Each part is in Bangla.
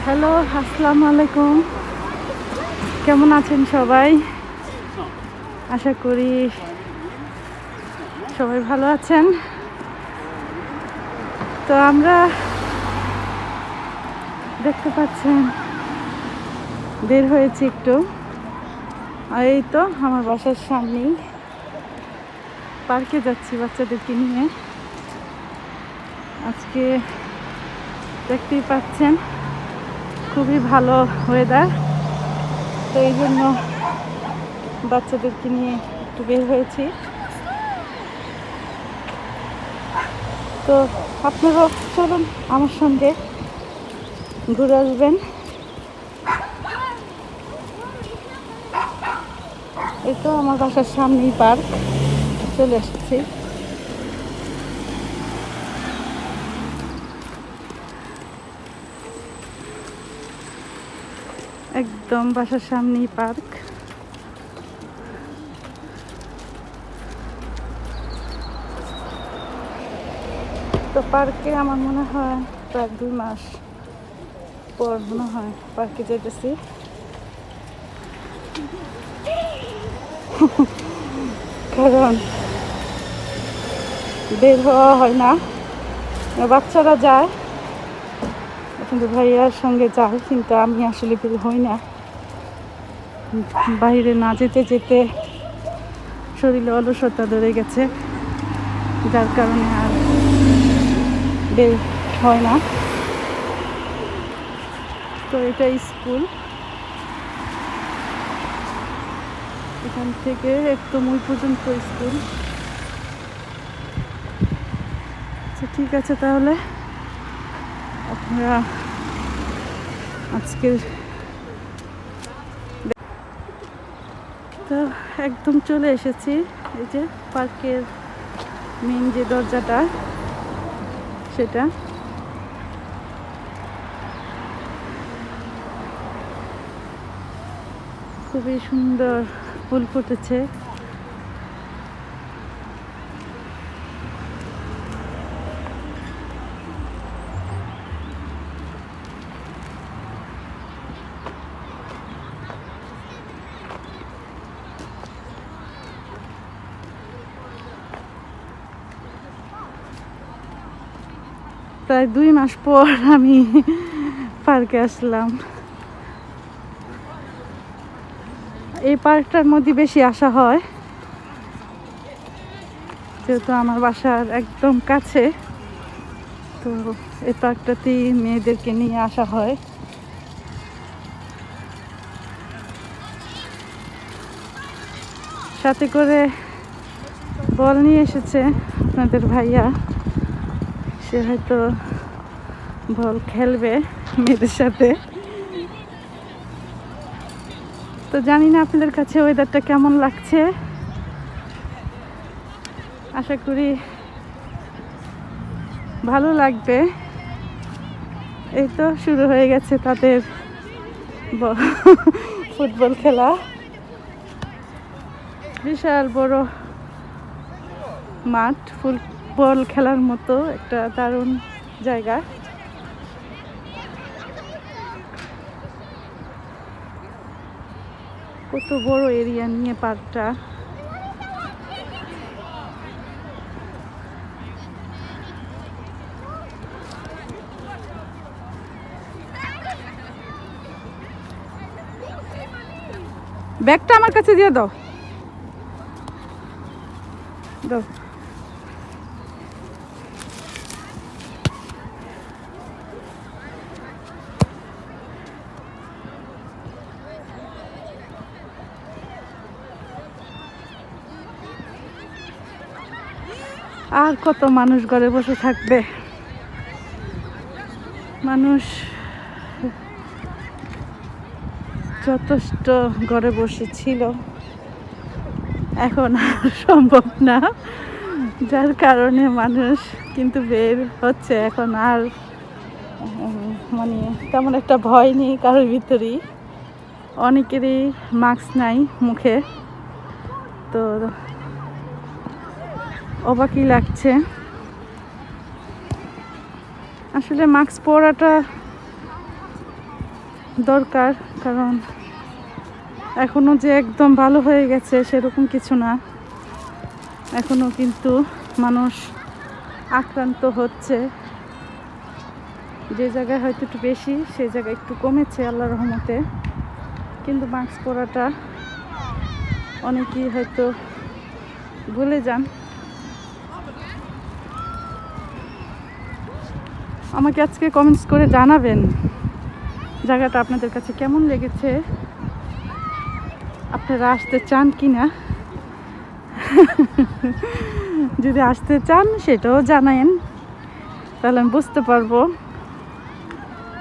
হ্যালো, আসসালামু আলাইকুম। কেমন আছেন সবাই? আশা করি সবাই ভালো আছেন। তো আমরা দেখতে পাচ্ছেন বের হয়েছি একটু, আর এই তো আমার বাসার সামনেই পার্কে যাচ্ছি বাচ্চাদেরকে নিয়ে। আজকে দেখতেই পাচ্ছেন খুবই ভালো ওয়েদার, তো এই জন্য বাচ্চাদেরকে নিয়ে একটু বের হয়েছি। তো আপনারাও চলুন আমার সঙ্গে ঘুরে আসবেন। এই তো আমার বাসার সামনেই পার্ক, চলে এসেছি। একদম বাসার সামনেই পার্ক। তো পার্কে আমার মনে হয় প্রায় 2 মাস পর মনে হয় পার্কে যেতেছি। কারণ বের হওয়া হয় না, বাচ্চারা যায়, কিন্তু ভাইয়ার সঙ্গে যায়, কিন্তু আমি আসলে বের হই না। বাইরে না যেতে যেতে শরীরে অলসতা ধরে গেছে, যার কারণে আর বের হয় না। তো এটা স্কুল, এখান থেকে একদম ওই পর্যন্ত স্কুল। আচ্ছা, ঠিক আছে, তাহলে আপনারা আজকের তো একদম চলে এসেছি। এই যে পার্কের মেন যে দরজাটা, সেটা খুবই সুন্দর ফুল ফুটেছে। প্রায় 2 মাস পর আমি পার্কে আসলাম। এই পার্কটার মধ্যে বেশি আসা হয়, যেহেতু আমার বাসার একদম কাছে। তো এই পার্কটাতেই মেয়েদেরকে নিয়ে আসা হয়। সাথে করে বল নিয়ে এসেছে আপনাদের ভাইয়া, সে হয়তো বল খেলবে মেয়েদের সাথে। তো জানি না আপনাদের কাছে ওয়েদারটা কেমন লাগছে, আশা করি ভালো লাগবে। এই তো শুরু হয়ে গেছে তাদের ফুটবল খেলা। বিশাল বড় মাঠ, ফুটবল খেলার মতো একটা দারুণ জায়গা। কত বড় এরিয়া নিয়ে পার্কটা। ব্যাগটা আমার কাছে দিয়ে দাও, দাও। আর কত মানুষ ঘরে বসে থাকবে? মানুষ যথেষ্ট ঘরে বসেছিল, এখন আর সম্ভব না, যার কারণে মানুষ কিন্তু বের হচ্ছে। এখন আর মানে তেমন একটা ভয় নেই কারোর ভিতরেই, অনেকেরই মাস্ক নাই মুখে। তো অবাকই লাগছে আসলে মাস্ক পরাটা দরকার, কারণ এখনো যে একদম ভালো হয়ে গেছে সেরকম কিছু না। এখনো কিন্তু মানুষ আক্রান্ত হচ্ছে। যে জায়গায় হয়তো একটু বেশি, সেই জায়গায় একটু কমেছে আল্লাহর রহমতে, কিন্তু মাস্ক পরাটা অনেকেই হয়তো ভুলে যান। আমাকে আজকে কমেন্টস করে জানাবেন জায়গাটা আপনাদের কাছে কেমন লেগেছে, আপনারা আসতে চান কি না। যদি আসতে চান সেটাও জানায়েন, তাহলে আমি বুঝতে পারবো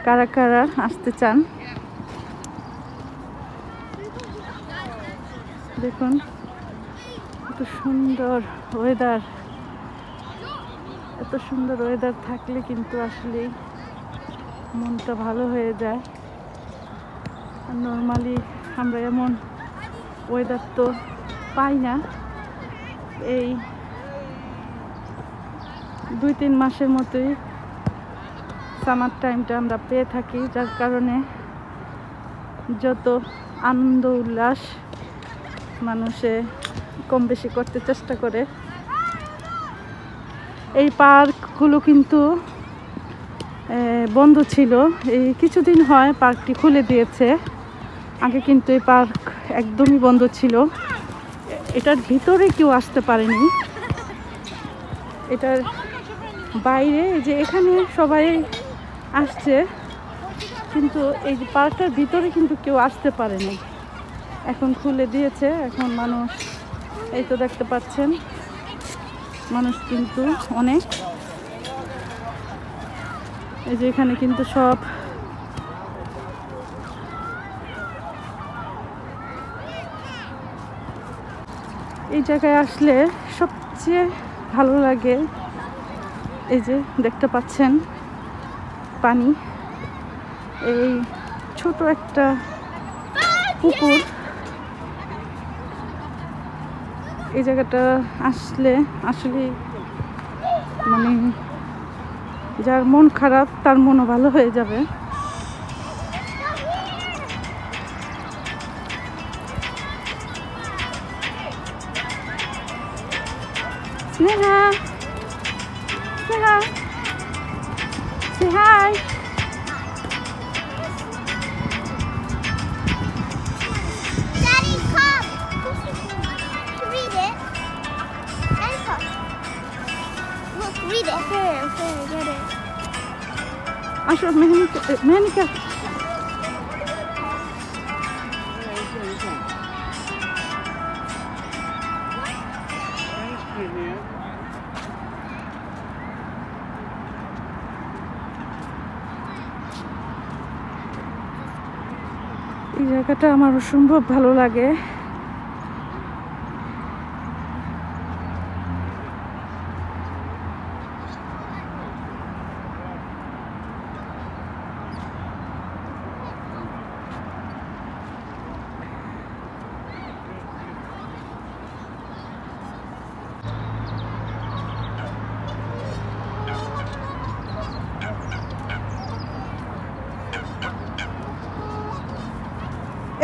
কারা কারা আসতে চান। দেখুন এত সুন্দর ওয়েদার, এত সুন্দর ওয়েদার থাকলে কিন্তু আসলেই মনটা ভালো হয়ে যায়। আর নর্মালি আমরা এমন ওয়েদার তো পাই না, এই 2-3 মাসের মতোই সামার টাইমটা আমরা পেয়ে থাকি, যার কারণে যত আনন্দ উল্লাস মানুষে কম বেশি করতে চেষ্টা করে। এই পার্কগুলো কিন্তু বন্ধ ছিল, এই কিছুদিন হয় পার্কটি খুলে দিয়েছে। আগে কিন্তু এই পার্ক একদমই বন্ধ ছিল, এটার ভিতরে কেউ আসতে পারেনি। এটার বাইরে যে এখানে সবাই আসছে, কিন্তু এই যে পার্কটার ভিতরে কিন্তু কেউ আসতে পারেনি। এখন খুলে দিয়েছে, এখন মানুষ এই তো দেখতে পাচ্ছেন মানুষ কিন্তু অনেক। এই যে এখানে কিন্তু সব এই জায়গায় আসলে সবচেয়ে ভালো লাগে, এই যে দেখতে পাচ্ছেন পানি, এই ছোট একটা পুকুর। এই জায়গাটা আসলে আসলে মানে যার মন খারাপ তার মনও ভালো হয়ে যাবে। Sneha, Sneha, say hi. Daddy, come. Read it. Daddy, come. Look, read it. Okay, I get it. আসো মেহনিকা, এই জায়গাটা আমার অসম্ভব ভালো লাগে।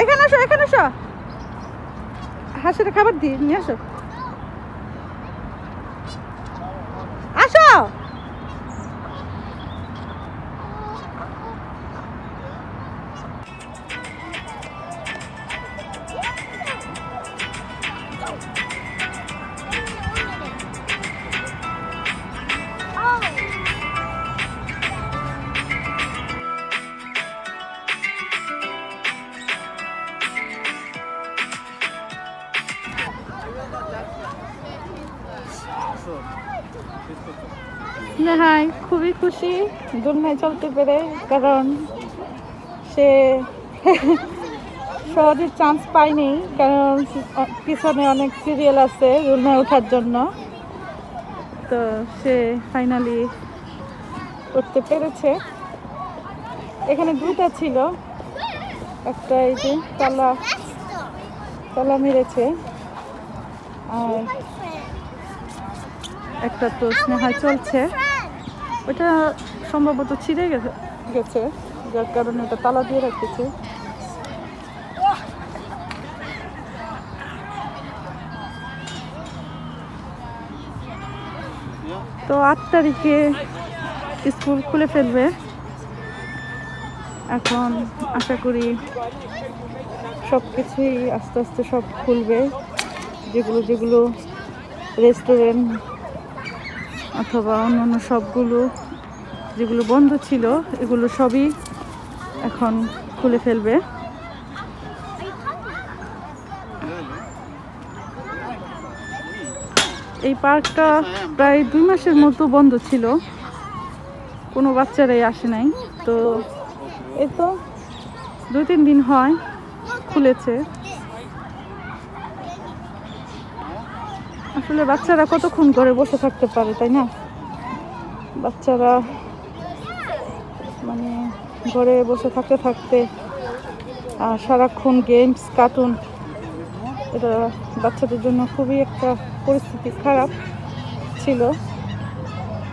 এখানে আসো, এখানে আসো, হাঁসের খাবার দিয়ে নিয়ে আসো, আসো। হ্যাঁ, খুবই খুশি দোলনায় চলতে পেরে, কারণ সে শহরের চান্স পায়নি, কারণ পিছনে অনেক সিরিয়াল আছে দোলনায় ওঠার জন্য। তো সে ফাইনালি উঠতে পেরেছে। এখানে দুটা ছিল, একটা এই যে তালা মেরেছে, আর একটা তো স্নেহায় চলছে, ওটা সম্ভবত ছিঁড়ে গেছে যার কারণে এটা তালা দিয়ে রাখতেছে। তো 8 তারিখে স্কুল খুলে ফেলবে। এখন আশা করি সব কিছুই আস্তে আস্তে সব খুলবে, যেগুলো যেগুলো রেস্টুরেন্ট অথবা অন্যান্য সবগুলো যেগুলো বন্ধ ছিল এগুলো সবই এখন খুলে ফেলবে। এই পার্কটা প্রায় 2 মাসের মতো বন্ধ ছিল, কোনো বাচ্চারাই আসে নাই। তো এই তো 2-3 দিন হয় খুলেছে। আসলে বাচ্চারা কতক্ষণ করে বসে থাকতে পারে, তাই না? বাচ্চারা মানে ঘরে বসে থাকতে থাকতে সারাক্ষণ গেমস কার্টুন, এটা বাচ্চাদের জন্য খুবই একটা পরিস্থিতি খারাপ ছিল।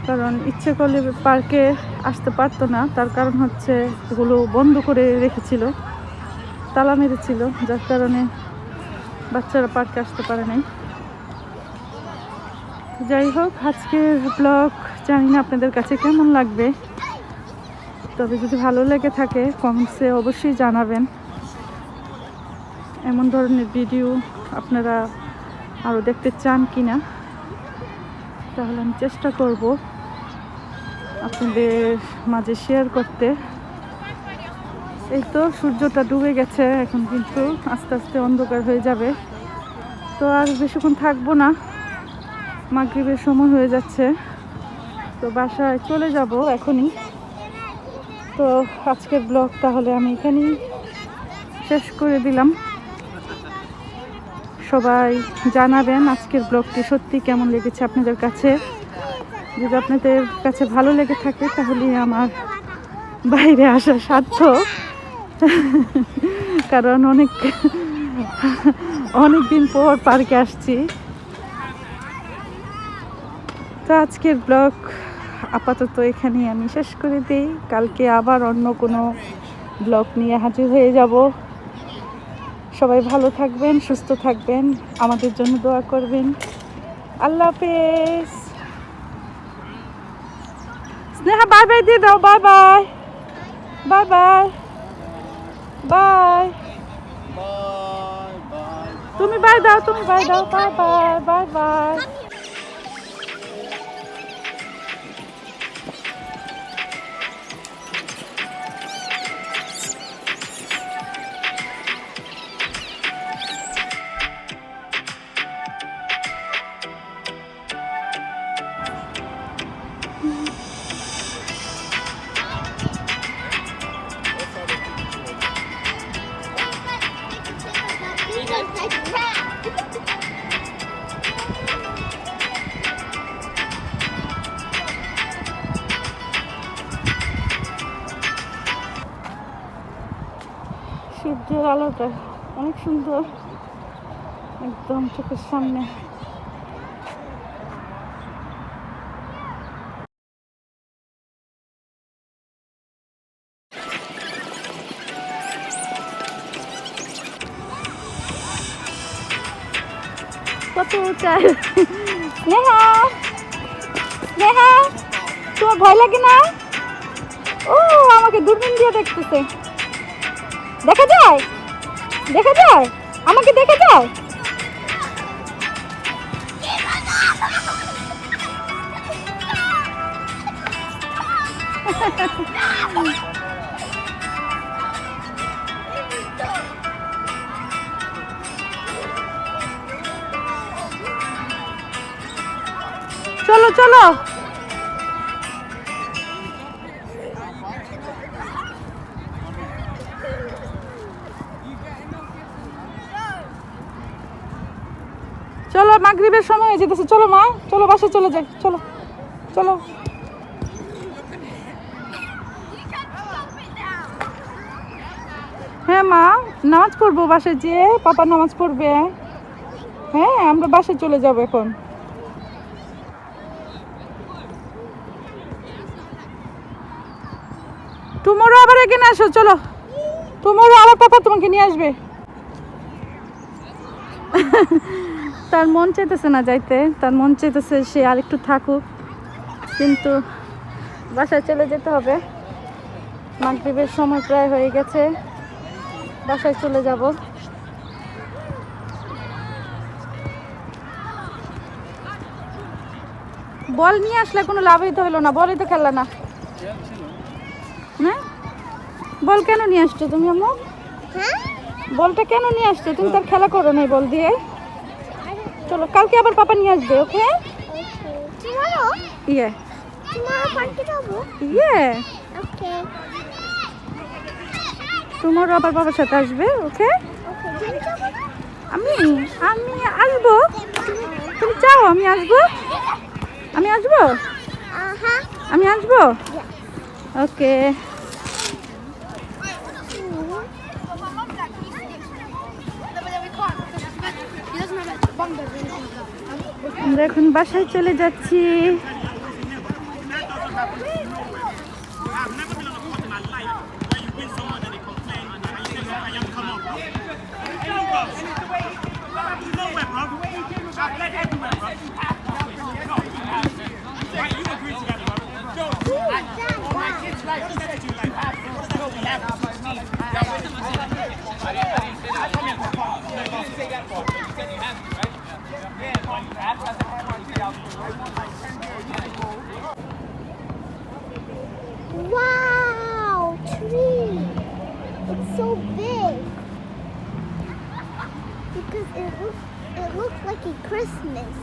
কারণ ইচ্ছে করলে পার্কে আসতে পারতো না, তার কারণ হচ্ছে এগুলো বন্ধ করে রেখেছিল, তালা মেরেছিল, যার কারণে বাচ্চারা পার্কে আসতে পারে নাই। যাই হোক, আজকের ব্লগ জানি না আপনাদের কাছে কেমন লাগবে, তবে যদি ভালো লেগে থাকে কমেন্টসে অবশ্যই জানাবেন। এমন ধরনের ভিডিও আপনারা আরও দেখতে চান কি না, তাহলে আমি চেষ্টা করব আপনাদের মাঝে শেয়ার করতে। এই তো সূর্যটা ডুবে গেছে, এখন কিন্তু আস্তে আস্তে অন্ধকার হয়ে যাবে। তো আর বেশিক্ষণ থাকবো না, মাগরিবের সময় হয়ে যাচ্ছে, তো বাসায় চলে যাব এখনই। তো আজকের ব্লগ তাহলে আমি এখানেই শেষ করে দিলাম। সবাই জানাবেন আজকের ব্লগটি সত্যি কেমন লেগেছে আপনাদের কাছে। যদি আপনাদের কাছে ভালো লেগে থাকে তাহলে আমার বাইরে আসা সার্থক, কারণ অনেক দিন পর পার্কে আসছি। তো আজকের ব্লগ আপাতত এখানেই আমি শেষ করে দিই। কালকে আবার অন্য কোনো ব্লগ নিয়ে হাজির হয়ে যাব। সবাই ভালো থাকবেন, সুস্থ থাকবেন, আমাদের জন্য দোয়া করবেন। আল্লাহ হাফেজ। স্নেহা বাই বাই দিয়ে দাও, bye bye, bye bye, bye. তুমি বাই দাও, তুমি বাই দাও, বাই বাই, বাই বাই। সূর্যের আলোটা অনেক সুন্দর, একদম চোখের সামনে। কত উঁচাই। স্নেহা, স্নেহা, তোমার ভয় লাগে না? ও আমাকে দূরবীন দিয়ে দেখতেছে। দেখা যায়, দেখা যায়, আমাকে দেখা যায়। চলো চলো, চলো মাগরিবের সময় হয়ে যেতেছে। চলো মা, চলো বাসায় চলে যাই, চলো চলো। হ্যাঁ মা, নামাজ পড়বো বাসায় যেয়ে, পাপা নামাজ পড়বে। হ্যাঁ আমরা বাসায় চলে যাবো এখন। টুমরো আবার এখানে আসো, চলো। টুমরো আবার পাপা তোমাকে নিয়ে আসবে। তার মন চাইতেছে না যাইতে, তার মন চাইতেছে সে আর একটু থাকুক, কিন্তু বাসায় চলে যেতে হবে। মাগরিবের সময় প্রায় হয়ে গেছে, বাসায় চলে যাব। বল নিয়ে আসলে কোনো লাভই তো হলো না, বলই তো খেললা না। না বল কেন নিয়ে আসছো তুমি আম্মু? হ্যাঁ বলটা কেন নিয়ে আসছো? তুমি তার খেলা করো না বল দিয়ে। চলো, কালকে আবার পাপা নিয়ে আসবে, ওকে? tomorrow ইয়ে tomorrow party যাবো ইয়ে okay তোমারও আবার বাবার সাথে আসবে, ওকে? okay তুমি যাবো না আমি আমি আসবো। তুমি চাও আমি আসবো? আমি আসবো, হ্যাঁ আমি আসবো, ওকে। আমরা এখন বাসায় চলে যাচ্ছি। wow tree it's so big because it looks like a Christmas